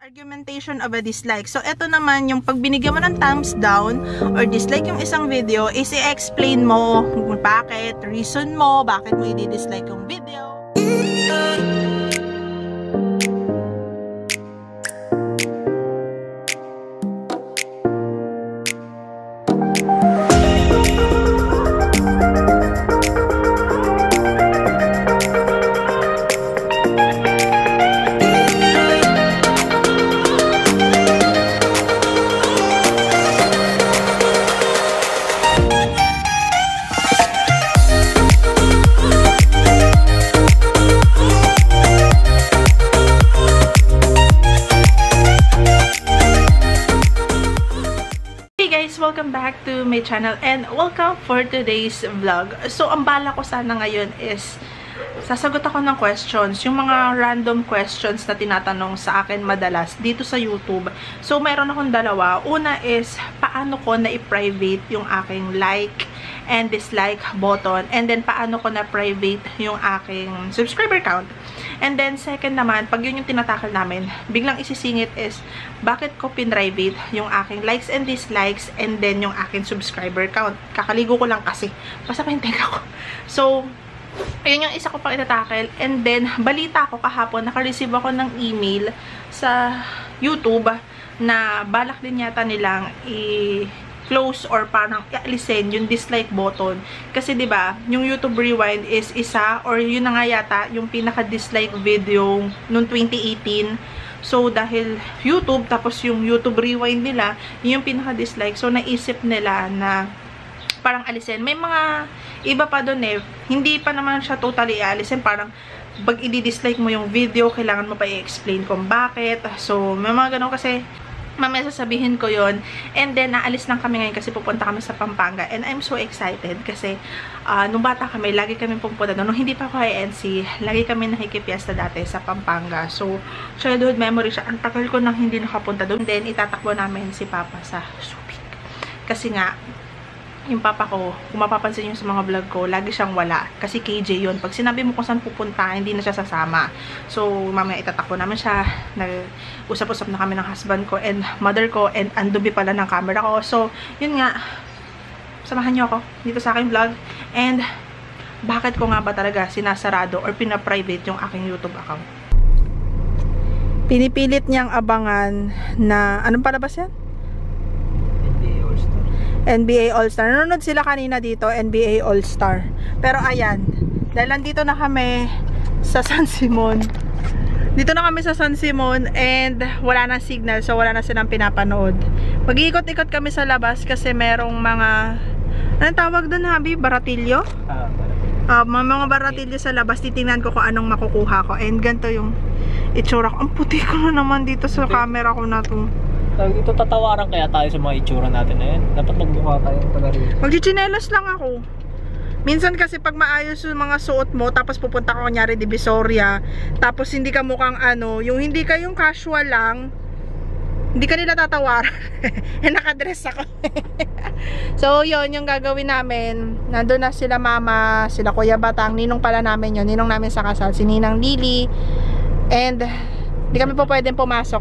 Argumentation of a dislike. So, ito naman yung pag binigyan mo ng thumbs down or dislike yung isang video, is i-explain mo bakit, reason mo, bakit mo i-dislike yung video. Welcome back to my channel and welcome for today's vlog. So, ang bala ko sana ngayon is sasagot ako ng questions, yung mga random questions na tinatanong sa akin madalas dito sa YouTube. So, mayroon akong dalawa. Una is, paano ko na-private yung aking like and dislike button, and then paano ko na-private yung aking subscriber count. And then, second naman, pag yun yung tinatakal namin, biglang isisingit is, bakit ko pinrivate yung aking likes and dislikes, and then yung aking subscriber count. Kakaligo ko lang kasi. Basta pa yung tenga ko. So, ayun yung isa ko pang itatakal. And then, balita ko kahapon, naka-receive ako ng email sa YouTube na balak din yata nilang close or parang i-alisin yung dislike button. Kasi 'di ba, yung YouTube Rewind is isa or yun na nga yata yung pinaka-dislike video noong 2018. So dahil YouTube tapos yung YouTube Rewind nila, yung pinaka-dislike. So naisip nila na parang alisin. May mga iba pa doon eh. Hindi pa naman siya totally i-alisin, parang pag i-dislike mo yung video, kailangan mo pa i-explain kung bakit. So may mga ganun kasi mamaya sasabihin ko yon. And then, naalis lang kami ngayon kasi pupunta kami sa Pampanga. And I'm so excited kasi nung bata kami, lagi kami pupunta doon. Nung hindi pa ako INC, lagi kami nakikipiesta dati sa Pampanga. So, childhood memory siya. Ang tagal ko nang hindi nakapunta doon. Then, itatakbo namin si Papa sa Subic. Kasi nga, yung papa ko, kung mapapansin nyo sa mga vlog ko, lagi siyang wala. Kasi KJ yun. Pag sinabi mo kung saan pupunta, hindi na siya sasama. So, mamaya itatakbo namin siya. Nag-usap-usap na kami ng husband ko and mother ko. And andubi pala ng camera ko. So, yun nga. Samahan nyo ako dito sa aking vlog. And, bakit ko nga ba talaga sinasarado or pinaprivate yung aking YouTube account? Pinipilit niyang abangan na, anong palabas yan? NBA All-Star. Nanonood sila kanina dito, NBA All-Star. Pero ayan, dahil nandito na kami sa San Simon. Dito na kami sa San Simon and wala na signal, so wala na silang pinapanood. Mag-iikot-ikot kami sa labas kasi merong mga, anong tawag doon, Habi? Baratilyo? Mga baratilyo sa labas. Titingnan ko kung anong makukuha ko. And ganito yung itsura ko. Ang puti ko na naman dito sa camera ko na to. Dito tatawaran kaya tayo sa mga itsura natin na yan. Dapat magmukha tayo taga-rito. Magchichinelas lang ako. Minsan kasi pag maayos yung mga suot mo, tapos pupunta ka kunyari Divisoria, tapos hindi ka mukhang ano, yung hindi ka yung casual lang, hindi ka nila tatawaran. Nakadress ako. So yun yung gagawin namin. Nandun na sila mama, sila Kuya Batang, ninong pala namin yun. Ninong namin sa kasal, si Ninang Lily. And hindi kami po pwedeng pumasok.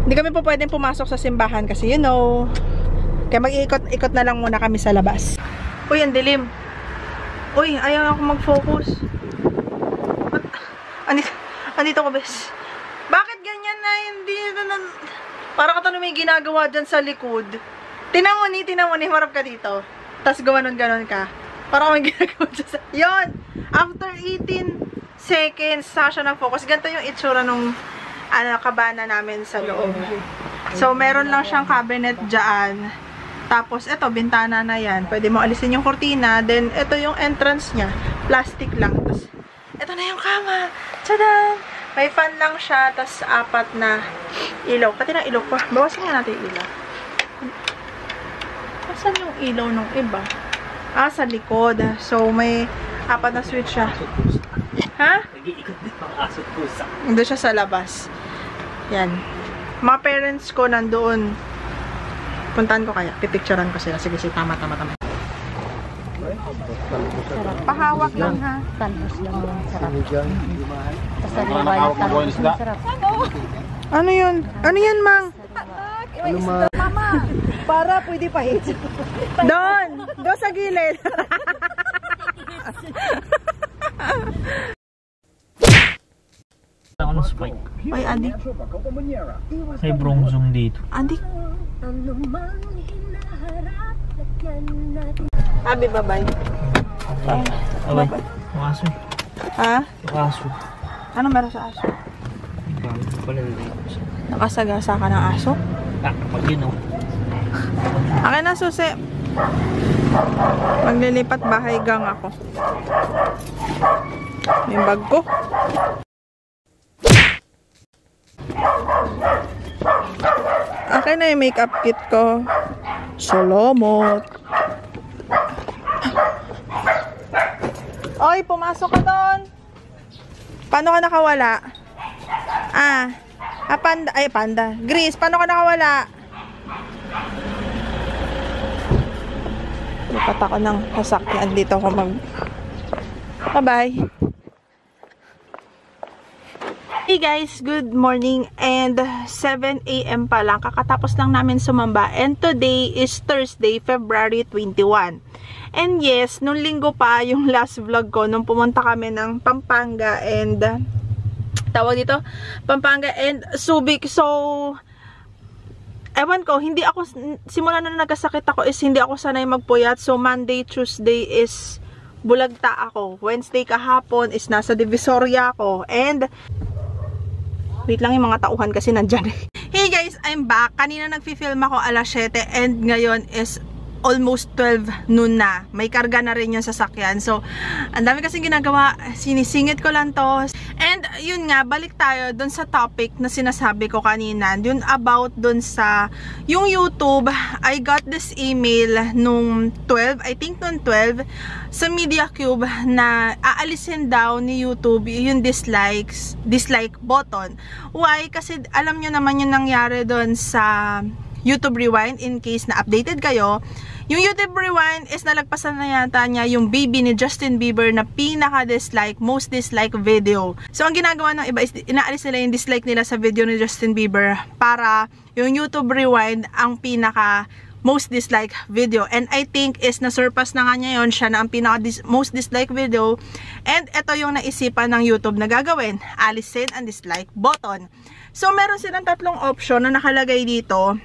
Hindi kami po pwedeng pumasok sa simbahan kasi you know. Kaya mag-iikot-ikot na lang muna kami sa labas. Uy, ang dilim. Uy, ayaw ako mag-focus. Andito ko, bes. Bakit ganyan na hindi na... Para ka may ginagawa dyan sa likod. Tinan mo ni, marap ka dito. Tapos gawanon-ganon ka. Para may ginagawa dyan sa... Yun! After 18 seconds, saka siya nag-focus. Ganito yung itsura nung... kabana namin sa loob. So, meron lang siyang cabinet dyan. Tapos, ito, bintana na yan. Pwede mo alisin yung kortina. Then, ito yung entrance niya. Plastic lang. Tapos, ito na yung kama. Tada! May fan lang siya. Tapos, 4 na ilaw. Pati na ilaw pa. Bawasin nga natin yung ilaw. Saan yung ilaw nung iba? Sa likod. So, may 4 na switch siya. Ha? Nag-iikot din mga aso pusa. Doon siya sa labas. Yan. Mga parents ko nandoon. Puntahan ko kaya. Pipicturean ko sila. Sige, tama. Pahawak lang ha. Talbos lang yung sarap. Tapos sa liwayat talbos yung sarap. Ano yun? Ano yan, Mang? Mama, para pwede pa hit. Doon! Doon sa gilid. Ako ng spike. Ay, adik. May bronzong dito. Adik. Abi, bye-bye. Abay. Yung aso. Ha? Yung aso. Ano meron sa aso? Bakit pala dito? Nakasagasa ka ng aso? Ah, pag yun oh. Akin na, susi. Maglilipat bahay gang ako. Yung bag ko. Akin na yung makeup kit ko. Solomot. Oy, pumasok ka doon. Paano ka nakawala? Panda. Ay, panda. Grace, paano ka nakawala? Lipat ako ng sasakyan. Dito ako Bye-bye. Hey guys, good morning and 7 AM pa lang. Kakatapos lang namin sumamba and today is Thursday, February 21. And yes, nung linggo pa yung last vlog ko nung pumunta kami ng Pampanga and Pampanga and Subic. So, ewan ko, hindi ako, simula na nagkasakit ako is hindi ako sanay magpuyat. So, Monday, Tuesday is bulagta ako. Wednesday kahapon is nasa Divisoria ako. And, wait lang yung mga tauhan kasi nandyan. Hey guys, I'm back. Kanina nagfi-film ako alas 7 and ngayon is almost 12 noon na. May karga na rin yung sasakyan. So, ang dami kasing ginagawa. Sinisingit ko lang to. And, yun nga, balik tayo dun sa topic na sinasabi ko kanina. Yun about dun sa yung YouTube. I got this email nung 12, I think nung 12, sa Media Cube na aalisin daw ni YouTube yung dislike button. Why? Kasi alam nyo naman yung nangyari dun sa YouTube Rewind in case na updated kayo. Yung YouTube Rewind is nalagpasan na yata niya yung baby ni Justin Bieber na pinaka-dislike, most dislike video. So, ang ginagawa ng iba is inaalis nila yung dislike nila sa video ni Justin Bieber para yung YouTube Rewind ang pinaka most dislike video. And I think is na-surpass na nga niya yun. Siya na ang pinaka-most dislike video. And ito yung naisipan ng YouTube na gagawin. Alisin ang dislike button. So, meron silang tatlong option na nakalagay dito.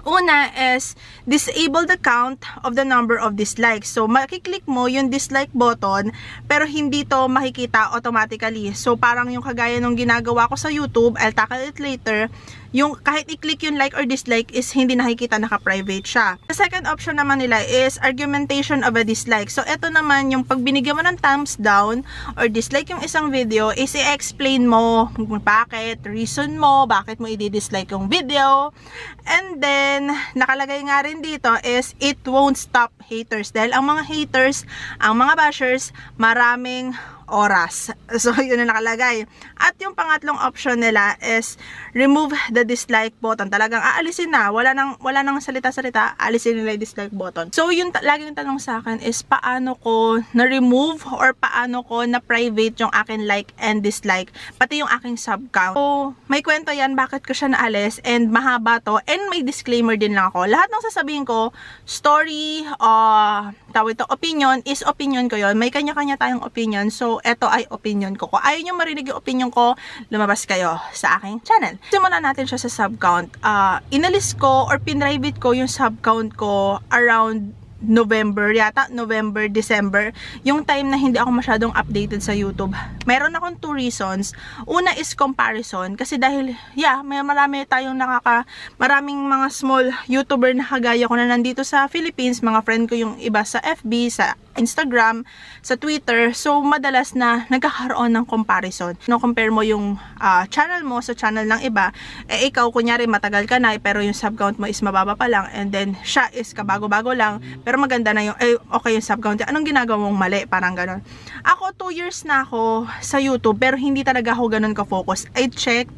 Una is disable the count of the number of dislikes. So, makiklik mo yung dislike button pero hindi to makikita automatically. So, parang yung kagaya nung ginagawa ko sa YouTube, I'll tackle it later, yung kahit i-click yung like or dislike is hindi nakikita, naka-private siya. The second option naman nila is argumentation of a dislike. So, ito naman yung pag binigyan mo ng thumbs down or dislike yung isang video is i-explain mo bakit, reason mo, bakit mo i-dislike yung video. And then, nakalagay nga rin dito is it won't stop haters. Dahil ang mga haters, ang mga bashers, maraming oras. So, yun na nakalagay. At yung pangatlong option nila is remove the dislike button. Talagang aalisin na. Wala nang salita-salita. Aalisin nila yung dislike button. So, yung laging tanong sa akin is paano ko na-remove or paano ko na-private yung akin like and dislike. Pati yung aking sub count. So, may kwento yan bakit ko siya naalis and mahaba to. And may disclaimer din lang ako. Lahat ng sasabihin ko, story, opinion is opinion ko yon. May kanya-kanya tayong opinion. So, eto ay opinion ko. Kung ayaw nyo marinig yung opinion ko, lumabas kayo sa aking channel. Simulan natin siya sa sub count. Inalis ko or pinrivate ko yung sub count ko around November, December, yung time na hindi ako masyadong updated sa YouTube. Meron akong 2 reasons. Una is comparison, kasi dahil, maraming mga small YouTuber na kagaya ko na nandito sa Philippines, mga friend ko yung iba sa FB, sa Instagram, sa Twitter, so madalas na nagkakaroon ng comparison. No, compare mo yung channel mo sa channel ng iba, ikaw kunyari matagal ka na, pero yung sub count mo is mababa pa lang, and then siya is kabago-bago lang, pero maganda na yung, okay yung sub count. Anong ginagawa mong mali? Parang ganon. Ako, 2 years na ako sa YouTube, pero hindi talaga ako ganon ka-focus. I checked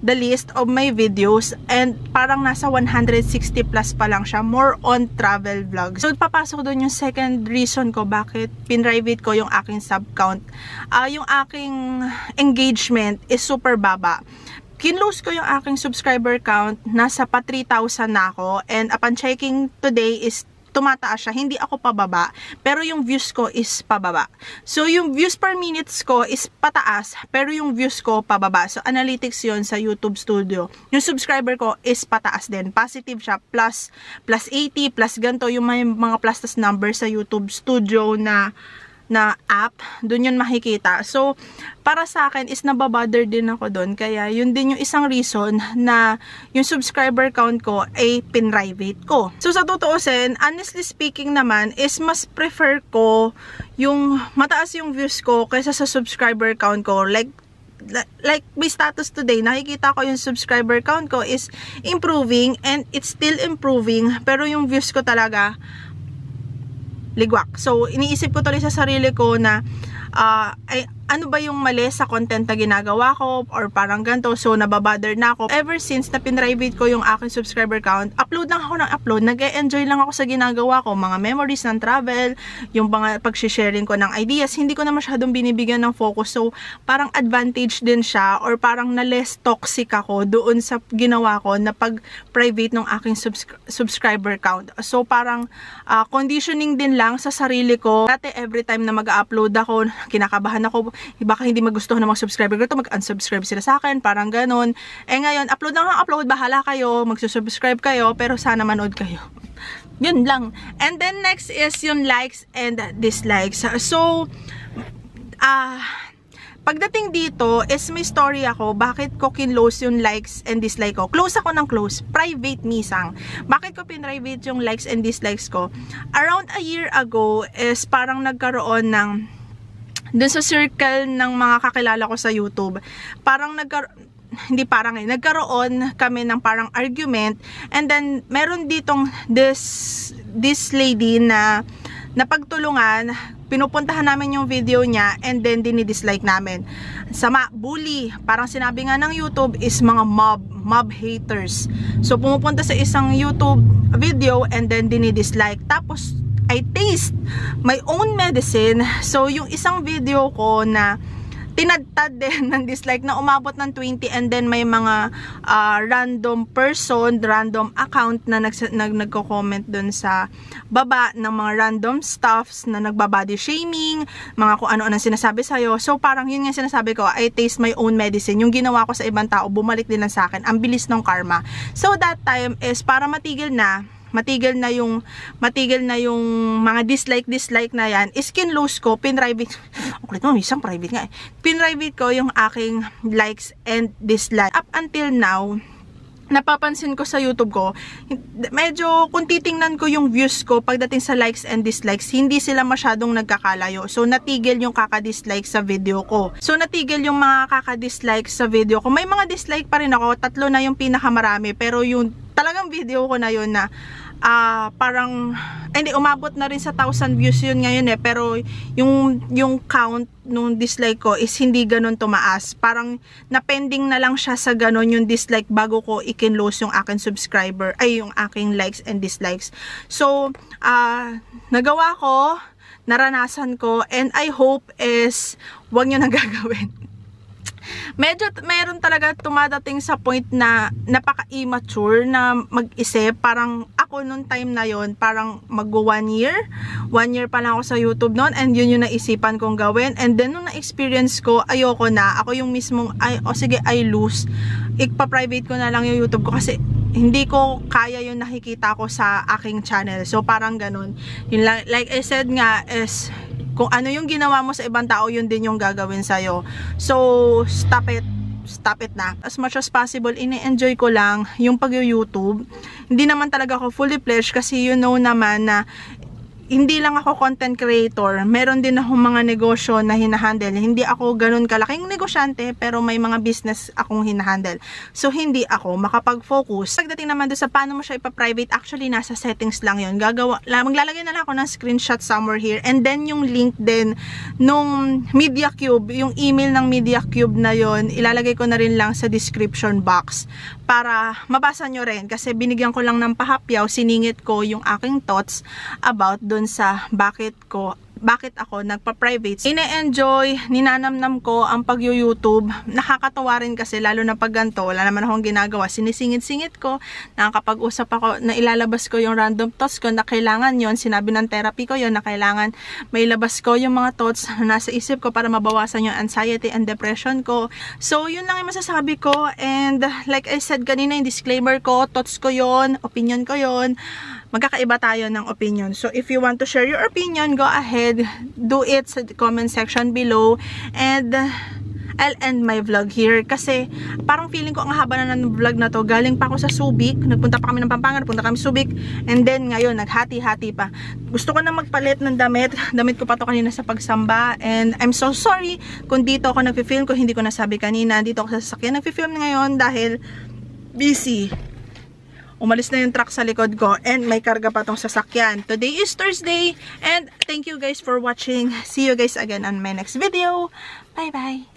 the list of my videos, and parang nasa 160 plus pa lang siya, more on travel vlogs. So, papasok doon yung second reason ko ko bakit pinrivate ko yung aking sub count. Yung aking engagement is super baba. Kinlose ko yung aking subscriber count, nasa pa 3,000 na ako, and upon checking today is tumataas siya, hindi ako pababa, pero yung views ko is pababa. So, yung views per minutes ko is pataas, pero yung views ko pababa. So, analytics yon sa YouTube Studio. Yung subscriber ko is pataas din. Positive siya, plus 80, plus ganito, yung may mga plus number sa YouTube Studio na app, dun yun makikita. So, para sa akin is nababother din ako dun. Kaya, yun din yung isang reason na yung subscriber count ko ay pinrivate ko. So, sa tutuusin, honestly speaking naman, is mas prefer ko yung mataas yung views ko kaysa sa subscriber count ko. Like my status today, nakikita ko yung subscriber count ko is improving and it's still improving. Pero yung views ko talaga ligwak. So, iniisip ko tuloy sa sarili ko na ano ba yung mali sa content na ginagawa ko or parang ganito. So, nababother na ako. Ever since na pinrivate ko yung aking subscriber count, upload lang ako ng upload. Nag-e-enjoy lang ako sa ginagawa ko. Mga memories ng travel, yung mga pag-sharing ko ng ideas. Hindi ko na masyadong binibigyan ng focus. So, parang advantage din siya or parang na less toxic ako doon sa ginawa ko na pag-private ng aking subscriber count. So, parang conditioning din lang sa sarili ko. Dati, every time na mag-upload ako, kinakabahan ako, baka hindi magustuhan ng mga subscriber ko, mag-unsubscribe sila sa akin, parang ganun. Eh ngayon, upload lang ang upload, bahala kayo, magsusubscribe kayo, pero sana manood kayo. Yun lang. And then next is yung likes and dislikes. So, pagdating dito is may story ako, bakit ko kinlose yung likes and dislikes ko. Close ako ng close, private misang. Bakit ko pinrivate yung likes and dislikes ko? Around a year ago is parang nagkaroon ng dun sa circle ng mga kakilala ko sa YouTube, parang nagkaroon kami ng parang argument, and then meron ditong this lady na napagtulungan, pinupuntahan namin yung video niya, and then dinidislike namin. Sama, bully, parang sinabi nga ng YouTube is mga mob haters. So pumupunta sa isang YouTube video and then dinidislike, tapos I taste my own medicine. So, yung isang video ko na tinadtad din ng dislike na umabot ng 20, and then may mga random person, random account na nagko-comment dun sa baba ng mga random stuffs na nagbabody shaming, mga kung ano-ano sinasabi sa'yo. So, parang yun nga sinasabi ko, I taste my own medicine. Yung ginawa ko sa ibang tao, bumalik din lang sa akin. Ang bilis ng karma. So, that time is para matigil na yung mga dislike na yan, is kinlose ko, pinrivate, isang private nga pinrivate ko yung aking likes and dislike. Up until now, napapansin ko sa YouTube ko, medyo kung titingnan ko yung views ko pagdating sa likes and dislikes, hindi sila masyadong nagkakalayo. So, natigil yung kakadislike sa video ko. So, natigil yung mga kakadislike sa video ko. May mga dislike pa rin ako, 3 na yung pinakamarami, pero yung talagang video ko na yun na parang hindi umabot na rin sa 1,000 views yun ngayon pero yung count nung dislike ko is hindi ganun tumaas. Parang napending na lang siya sa ganun yung dislike bago ko i-close yung aking subscriber, yung aking likes and dislikes. So, nagawa ko, naranasan ko, and I hope is wag nyo nang gagawin. Medyo meron talaga tumadating sa point na napaka-immature na mag-isip. Parang ako nung time na yon, parang mag-1 year. 1 year pa lang ako sa YouTube noon, and yun yung naisipan kong gawin. And then nung na-experience ko, ayoko na. Ako yung mismong, sige, I lose. Ipa-private ko na lang yung YouTube ko kasi hindi ko kaya yung nakikita ko sa aking channel. So parang ganun. Yun lang, like I said nga is, kung ano yung ginawa mo sa ibang tao, yun din yung gagawin sa'yo. So, stop it na. As much as possible, ini-enjoy ko lang yung pag-YouTube. Hindi naman talaga ako fully pledged kasi you know naman na hindi lang ako content creator. Meron din ako mga negosyo na hinahandle. Hindi ako ganun kalaking negosyante, pero may mga business akong hinahandle. So, hindi ako makapag-focus. Pagdating naman doon sa paano mo siya ipa-private, actually, nasa settings lang yun. Maglalagay na lang ako ng screenshot somewhere here. And then, yung link din nung Media Cube, yung email ng Media Cube na yun, ilalagay ko na rin lang sa description box para mabasa nyo rin. Kasi binigyan ko lang ng pahapyaw, siningit ko yung aking thoughts about dun sa bakit ko bakit ako nagpa-private. Ine-enjoy, ninanamnam ko ang pag-YouTube. Nakakatawa rin kasi, lalo na pag ganito, wala naman akong ginagawa. Sinisingit-singit ko, nakakapag-usap ako, na ilalabas ko yung random thoughts ko na kailangan yon. Sinabi ng therapy ko yon na kailangan may labas ko yung mga thoughts na nasa isip ko para mabawasan yung anxiety and depression ko. So, yun lang yung masasabi ko. And like I said kanina, yung disclaimer ko, thoughts ko yon, opinion ko yon. Magkakaiba tayo ng opinion. So, if you want to share your opinion, go ahead. Do it sa comment section below. And I'll end my vlog here. Kasi, parang feeling ko ang haba na ng vlog na to. Galing pa ako sa Subic. Nagpunta pa kami ng Pampanga. Nagpunta kami Subic. And then, ngayon, naghati-hati pa. Gusto ko na magpalit ng damit. Damit ko pa to kanina sa pagsamba. And I'm so sorry kung dito ako nag-film. Kung hindi ko nasabi kanina. Dito ako sa sasakyan nag-film ngayon dahil busy. Umalis na yung truck sa likod ko and may karga pa tong sasakyan. Today is Thursday and thank you guys for watching. See you guys again on my next video. Bye bye!